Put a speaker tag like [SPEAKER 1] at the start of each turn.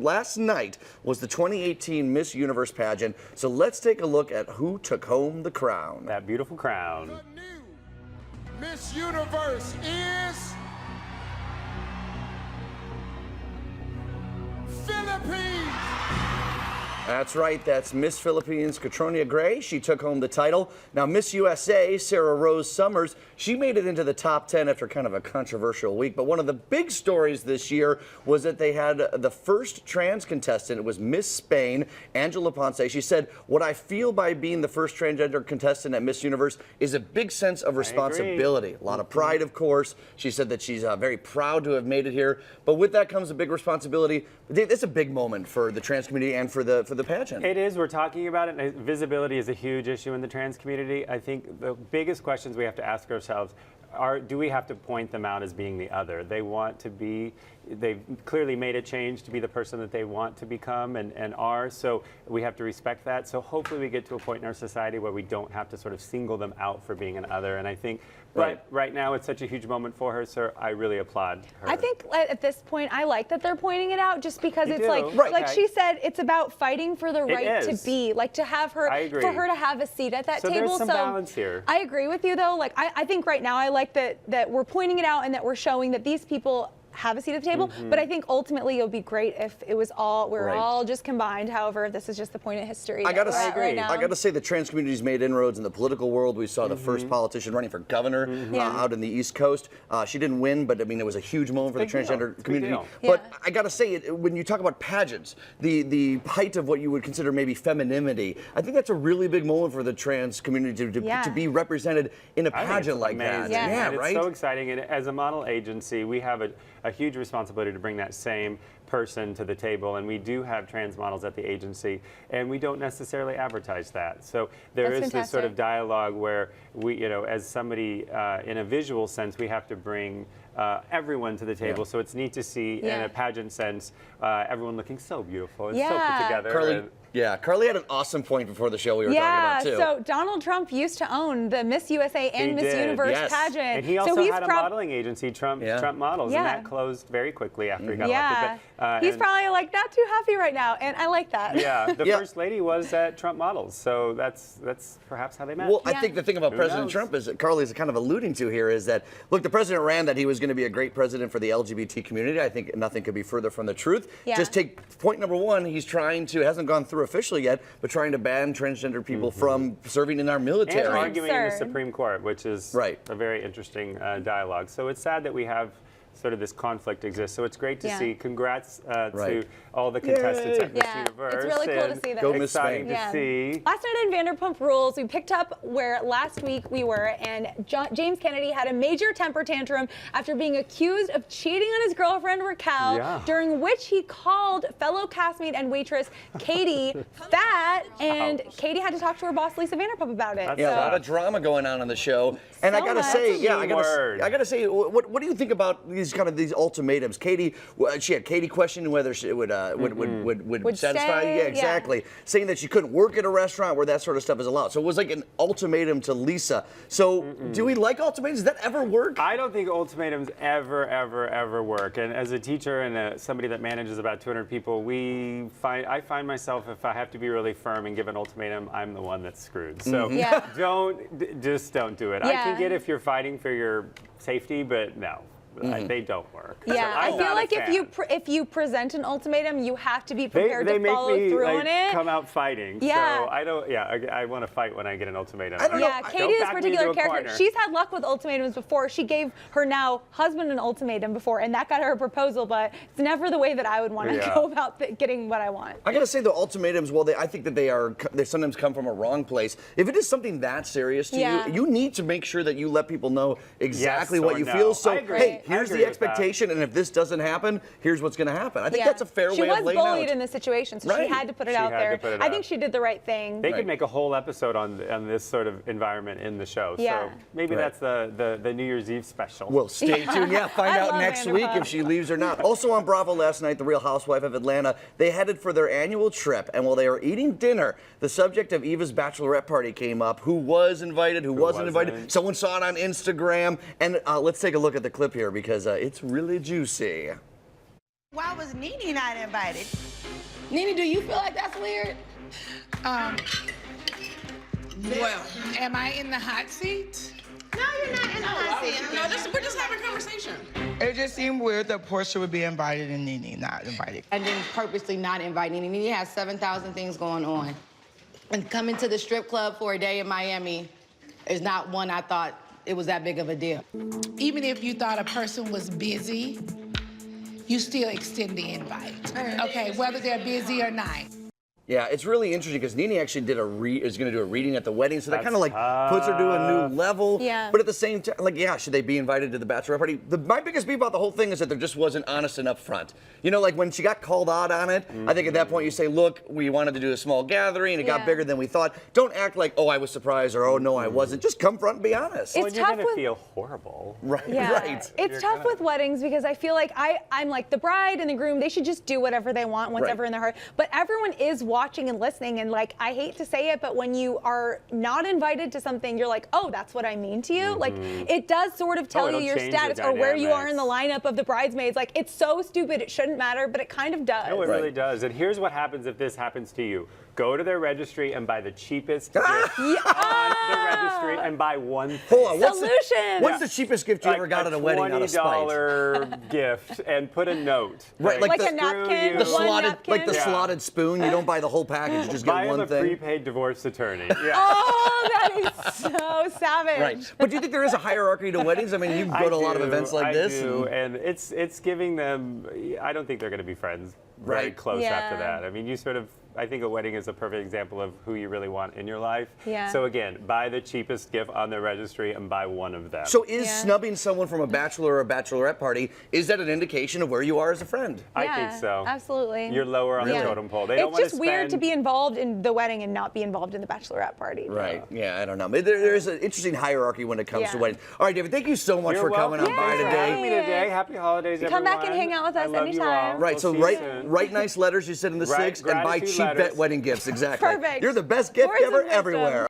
[SPEAKER 1] last night was the 2018 Miss Universe pageant. So let's take a look at who took home the crown.
[SPEAKER 2] That beautiful crown.
[SPEAKER 3] The new Miss Universe is Philippines.
[SPEAKER 1] That's right, that's Miss Philippines Katronia Gray. She took home the title. Now, Miss USA, Sarah Rose Summers, she made it into the top 10 after kind of a controversial week. But one of the big stories this year was that they had the first trans contestant. It was Miss Spain, Angela Ponce. She said, "What I feel by being the first transgender contestant at Miss Universe is a big sense of responsibility." A lot of pride, of course. She said that she's very proud to have made it here. But with that comes a big responsibility. It's a big moment for the trans community and for the pageant.
[SPEAKER 2] It is. We're talking about it. Visibility is a huge issue in the trans community. I think the biggest questions we have to ask ourselves are, do we have to point them out as being the other? They want to be, they've clearly made a change to be the person that they want to become and are, so we have to respect that. So hopefully we get to a point in our society where we don't have to sort of single them out for being an other. And I think right now it's such a huge moment for her, so I really applaud her.
[SPEAKER 4] I think at this point, I like that they're pointing it out just because it's like,
[SPEAKER 1] Right.
[SPEAKER 4] she said, it's about fighting for the right to be, like to have her, for her to have a seat at that table.
[SPEAKER 2] There's some balance here.
[SPEAKER 4] I agree with you though. Like I think right now I like that we're pointing it out and that we're showing that these people have a seat at the table, but I think ultimately it would be great if it was all, we're all just combined. However, this is just the point of history.
[SPEAKER 1] I gotta say the trans community's made inroads in the political world. We saw the first politician running for governor out in the East Coast. She didn't win, but I mean, it was a huge moment for the transgender community. But I gotta say, when you talk about pageants, the height of what you would consider maybe femininity, I think that's a really big moment for the trans community to be represented in a pageant like that.
[SPEAKER 2] It's so exciting. And as a model agency, we have a huge responsibility to bring that same person to the table, and we do have trans models at the agency, and we don't necessarily advertise that. So there is this sort of dialogue where we, as somebody in a visual sense, we have to bring everyone to the table. So it's neat to see in a pageant sense, everyone looking so beautiful and so put together.
[SPEAKER 1] Carly had an awesome point before the show we were talking about too.
[SPEAKER 4] So Donald Trump used to own the Miss USA and Miss Universe pageant.
[SPEAKER 2] And he also had a modeling agency, Trump Models, and that closed very quickly after he got elected. But,
[SPEAKER 4] he's probably like not too happy right now, and I like that.
[SPEAKER 2] The First Lady was at Trump Models, so that's perhaps how they met.
[SPEAKER 1] Well, I think the thing about President Trump is that Carly's kind of alluding to here is that, look, the president ran that he was going to be a great president for the LGBT community. I think nothing could be further from the truth. Just take point number one, he's trying to, hasn't gone through officially yet, but trying to ban transgender people from serving in our military.
[SPEAKER 2] And arguing in the Supreme Court, which is a very interesting dialogue. So it's sad that we have sort of this conflict exists. So it's great to see. Congrats to all the contestants at Miss Universe.
[SPEAKER 4] It's really cool to see that.
[SPEAKER 1] Go Miss
[SPEAKER 2] Exciting to see.
[SPEAKER 4] Last night in Vanderpump Rules, we picked up where last week we were, and James Kennedy had a major temper tantrum after being accused of cheating on his girlfriend Raquel, during which he called fellow castmate and waitress Katie fat, and Katie had to talk to her boss Lisa Vanderpump about it.
[SPEAKER 1] A lot of drama going on the show. And I gotta say, I gotta say, what do you think about these ultimatums? Katie, she had Katie questioning whether it would satisfy.
[SPEAKER 4] Stay,
[SPEAKER 1] exactly. Saying that she couldn't work at a restaurant where that sort of stuff is allowed. So it was like an ultimatum to Lisa. So do we like ultimatums? Does that ever work?
[SPEAKER 2] I don't think ultimatums ever work. And as a teacher and somebody that manages about 200 people, I find myself, if I have to be really firm and give an ultimatum, I'm the one that's screwed. So just don't do it. I can get if you're fighting for your safety, but no. They don't work.
[SPEAKER 4] Yeah, so I feel like if you present an ultimatum, you have to be prepared to follow through on it.
[SPEAKER 2] Come out fighting.
[SPEAKER 4] Yeah.
[SPEAKER 2] So I don't. Yeah, I want to fight when I get an ultimatum.
[SPEAKER 4] Katie is a particular character. She's had luck with ultimatums before. She gave her now husband an ultimatum before, and that got her a proposal. But it's never the way that I would want to go about getting what I want.
[SPEAKER 1] I gotta say the ultimatums. Well, I think that they sometimes come from a wrong place. If it is something that serious to you, you need to make sure that you let people know exactly what you feel. So hey. Here's the expectation, and if this doesn't happen, here's what's going to happen. I think that's a fair way of laying out.
[SPEAKER 4] She was bullied in this situation, so she had to put it out there. I think she did the right thing.
[SPEAKER 2] They could make a whole episode on this sort of environment in the show. So maybe that's the New Year's Eve special.
[SPEAKER 1] Well, stay tuned. Find out next week if she leaves or not. Also on Bravo last night, The Real Housewife of Atlanta, they headed for their annual trip, and while they were eating dinner, the subject of Eva's bachelorette party came up. Who was invited? Who wasn't invited? Someone saw it on Instagram, and let's take a look at the clip here because it's really juicy.
[SPEAKER 5] Why was Nene not invited? Nene, do you feel like that's weird?
[SPEAKER 6] Well, am I in the hot seat?
[SPEAKER 5] No, you're not in the hot seat.
[SPEAKER 6] No, we're just having a conversation.
[SPEAKER 7] It just seemed weird that Portia would be invited and Nene not invited.
[SPEAKER 5] And then purposely not invite Nene. Nene has 7,000 things going on. And coming to the strip club for a day in Miami is not one I thought it was that big of a deal.
[SPEAKER 6] Even if you thought a person was busy, you still extend the invite. Okay, whether they're busy or not.
[SPEAKER 1] Yeah, it's really interesting because Nene actually is going to do a reading at the wedding, so that
[SPEAKER 2] That's
[SPEAKER 1] kind of like puts her to a new level.
[SPEAKER 4] Yeah.
[SPEAKER 1] But at the same time, like, yeah, should they be invited to the bachelorette party? My biggest beef about the whole thing is that there just wasn't honest enough front. You know, like when she got called out on it, I think at that point you say, look, we wanted to do a small gathering, and it got bigger than we thought. Don't act like, oh, I was surprised, or oh, no, I wasn't. Just come front and be honest.
[SPEAKER 2] Well,
[SPEAKER 4] It's
[SPEAKER 2] you're
[SPEAKER 4] tough
[SPEAKER 2] going to
[SPEAKER 4] with-
[SPEAKER 2] feel horrible.
[SPEAKER 1] Right,
[SPEAKER 4] Yeah,
[SPEAKER 1] right.
[SPEAKER 4] it's tough with weddings because I feel like I'm like the bride and the groom, they should just do whatever they want, whatever in their heart. But everyone is watching and listening, and like, I hate to say it, but when you are not invited to something, you're like, oh, that's what I mean to you. Like, it does sort of tell you
[SPEAKER 2] it'll
[SPEAKER 4] your
[SPEAKER 2] change the
[SPEAKER 4] status or where you are in the
[SPEAKER 2] dynamics.
[SPEAKER 4] lineup of the bridesmaids. Like, it's so stupid, it shouldn't matter, but it kind of does.
[SPEAKER 2] No, it
[SPEAKER 1] Right.
[SPEAKER 2] really does. And here's what happens if this happens to you. Go to their registry and buy the cheapest gift on the registry and buy one thing.
[SPEAKER 1] Hold on,
[SPEAKER 4] Solution.
[SPEAKER 1] what's the cheapest gift you ever got at a wedding out of spite?
[SPEAKER 2] $20 gift and put a note.
[SPEAKER 1] Right,
[SPEAKER 4] Like
[SPEAKER 1] the-
[SPEAKER 4] a napkin,
[SPEAKER 2] you.
[SPEAKER 1] The
[SPEAKER 4] one
[SPEAKER 1] slotted,
[SPEAKER 4] napkin.
[SPEAKER 1] like the
[SPEAKER 2] Yeah.
[SPEAKER 1] slotted spoon. You don't buy the whole package. You just
[SPEAKER 2] Buy
[SPEAKER 1] get
[SPEAKER 2] him
[SPEAKER 1] one
[SPEAKER 2] a
[SPEAKER 1] thing.
[SPEAKER 2] prepaid divorce attorney. Yeah.
[SPEAKER 4] Oh, that is so savage.
[SPEAKER 1] Right. But do you think there is a hierarchy to weddings? I mean, you go to a lot of events like this.
[SPEAKER 2] I do,
[SPEAKER 1] and-
[SPEAKER 2] and it's giving them. I don't think they're going to be friends very
[SPEAKER 1] Right.
[SPEAKER 2] close
[SPEAKER 4] Yeah.
[SPEAKER 2] after that. I mean, you sort of. I think a wedding is a perfect example of who you really want in your life.
[SPEAKER 4] Yeah.
[SPEAKER 2] So again, buy the cheapest gift on the registry and buy one of them.
[SPEAKER 1] So is
[SPEAKER 4] Yeah.
[SPEAKER 1] snubbing someone from a bachelor or a bachelorette party, is that an indication of where you are as a friend?
[SPEAKER 2] I
[SPEAKER 4] Yeah,
[SPEAKER 2] think so.
[SPEAKER 4] absolutely.
[SPEAKER 2] You're lower on the
[SPEAKER 4] Yeah.
[SPEAKER 2] totem pole. They don't
[SPEAKER 4] It's
[SPEAKER 2] want
[SPEAKER 4] just weird to
[SPEAKER 2] spend-
[SPEAKER 4] be involved in the wedding and not be involved in the bachelorette party.
[SPEAKER 1] Right. Yeah, I don't know. Maybe there is an interesting hierarchy when it comes to
[SPEAKER 4] Yeah.
[SPEAKER 1] weddings. All right, David, thank you so much
[SPEAKER 2] You're
[SPEAKER 1] for coming on
[SPEAKER 2] welcome.
[SPEAKER 1] by
[SPEAKER 2] Thanks for having
[SPEAKER 1] today.
[SPEAKER 2] me today. Happy holidays,
[SPEAKER 4] Come back and
[SPEAKER 2] everyone.
[SPEAKER 4] hang out with us
[SPEAKER 2] I love you
[SPEAKER 4] anytime.
[SPEAKER 2] all.
[SPEAKER 1] Right,
[SPEAKER 2] We'll
[SPEAKER 1] so
[SPEAKER 2] see you
[SPEAKER 1] write
[SPEAKER 2] soon.
[SPEAKER 1] nice letters you said in the
[SPEAKER 2] Write
[SPEAKER 1] six and buy
[SPEAKER 2] gratitude
[SPEAKER 1] cheap
[SPEAKER 2] letters.
[SPEAKER 1] wedding gifts. Exactly.
[SPEAKER 4] Perfect.
[SPEAKER 1] You're the best gift
[SPEAKER 4] Words of
[SPEAKER 1] giver
[SPEAKER 4] wisdom.
[SPEAKER 1] everywhere.